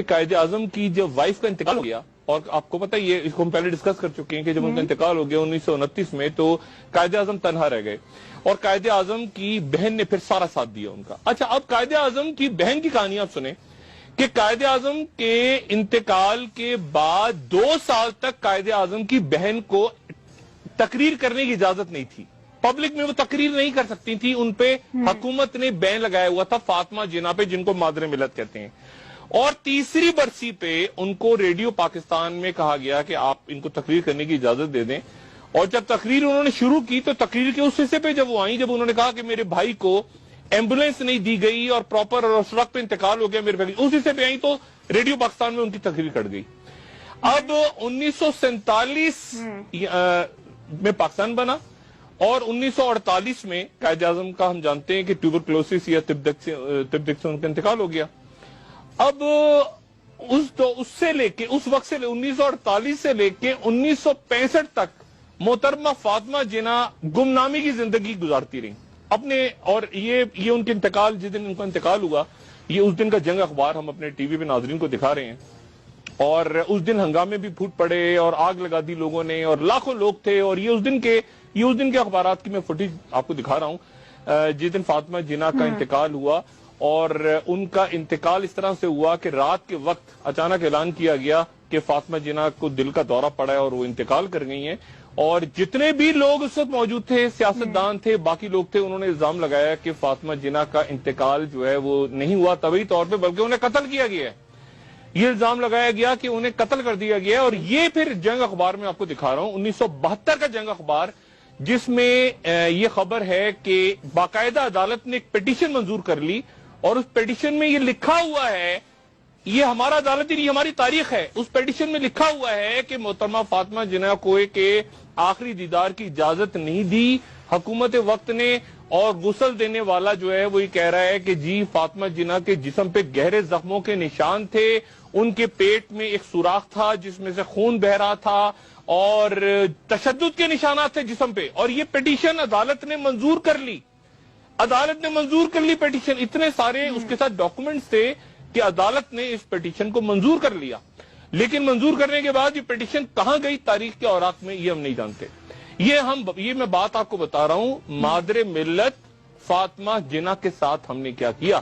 قائد اعظم کی جب وائف کا انتقال ہو گیا، اور آپ کو پتہ یہ اس کو ہم پہلے ڈسکس کر چکے ہیں کہ جب ان کا انتقال ہو گیا 1929 میں، تو قائد اعظم تنہا رہ گئے اور قائد اعظم کی بہن نے پھر سارا ساتھ دیا ان کا۔ اچھا، اب قائد اعظم کی بہن کی کہانی آپ سنیں کہ قائد اعظم کے انتقال کے بعد 2 سال تک قائد اعظم کی بہن کو تقریر کرنے کی اجازت نہیں تھی، پبلک میں وہ تقریر نہیں کر سکتی تھی، ان پہ حکومت نے بین لگایا ہوا تھا فاطمہ جناح پہ، جن کو مادر ملت کہتے ہیں۔ اور تیسری برسی پہ ان کو ریڈیو پاکستان میں کہا گیا کہ آپ ان کو تقریر کرنے کی اجازت دے دیں، اور جب تقریر انہوں نے شروع کی تو تقریر کے اس حصے پہ جب وہ آئیں، جب انہوں نے کہا کہ میرے بھائی کو ایمبولینس نہیں دی گئی اور پراپر اور اس وقت پہ انتقال ہو گیا میرے بھائی، اس حصے پہ آئیں تو ریڈیو پاکستان میں ان کی تقریر کٹ گئی۔ اب 1947 میں پاکستان بنا اور 1948 میں قائد اعظم کا ہم جانتے ہیں کہ ٹیوبرکلوسس یا تب سے ان کا انتقال ہو گیا۔ اب اس سے لے کے اس وقت سے 1948 سے لے کے 1965 تک محترمہ فاطمہ جناح گمنامی کی زندگی گزارتی رہی اپنے، اور یہ ان کے انتقال، جس دن ان کا انتقال ہوا، یہ اس دن کا جنگ اخبار ہم اپنے ٹی وی پہ ناظرین کو دکھا رہے ہیں، اور اس دن ہنگامے بھی پھوٹ پڑے اور آگ لگا دی لوگوں نے اور لاکھوں لوگ تھے، اور یہ اس دن کے اخبارات کی میں فوٹیج آپ کو دکھا رہا ہوں جس دن فاطمہ جناح کا انتقال ہوا۔ اور ان کا انتقال اس طرح سے ہوا کہ رات کے وقت اچانک اعلان کیا گیا کہ فاطمہ جناح کو دل کا دورہ پڑا ہے اور وہ انتقال کر گئی ہیں، اور جتنے بھی لوگ اس وقت موجود تھے، سیاستدان تھے، باقی لوگ تھے، انہوں نے الزام لگایا کہ فاطمہ جناح کا انتقال جو ہے وہ نہیں ہوا طبعی طور پہ، بلکہ انہیں قتل کیا گیا ہے۔ یہ الزام لگایا گیا کہ انہیں قتل کر دیا گیا ہے، اور یہ پھر جنگ اخبار میں آپ کو دکھا رہا ہوں 1972 کا جنگ اخبار، جس میں یہ خبر ہے کہ باقاعدہ عدالت نے ایک پیٹیشن منظور کر لی، اور اس پیٹیشن میں یہ لکھا ہوا ہے، یہ ہمارا عدالتی نہیں ہماری تاریخ ہے، اس پیٹیشن میں لکھا ہوا ہے کہ محترمہ فاطمہ جناح کو کے آخری دیدار کی اجازت نہیں دی حکومت وقت نے، اور غسل دینے والا جو ہے وہ یہ کہہ رہا ہے کہ جی فاطمہ جناح کے جسم پہ گہرے زخموں کے نشان تھے، ان کے پیٹ میں ایک سوراخ تھا جس میں سے خون بہ رہا تھا، اور تشدد کے نشانات تھے جسم پہ، اور یہ پیٹیشن عدالت نے منظور کر لی۔ عدالت نے منظور کر لی پیٹیشن، اتنے سارے اس کے ساتھ ڈاکومنٹس تھے کہ عدالت نے اس پیٹیشن کو منظور کر لیا، لیکن منظور کرنے کے بعد یہ پیٹیشن کہاں گئی تاریخ کے اوراق میں، یہ ہم نہیں جانتے۔ یہ میں بات آپ کو بتا رہا ہوں، مادر ملت فاطمہ جناح کے ساتھ ہم نے کیا کیا۔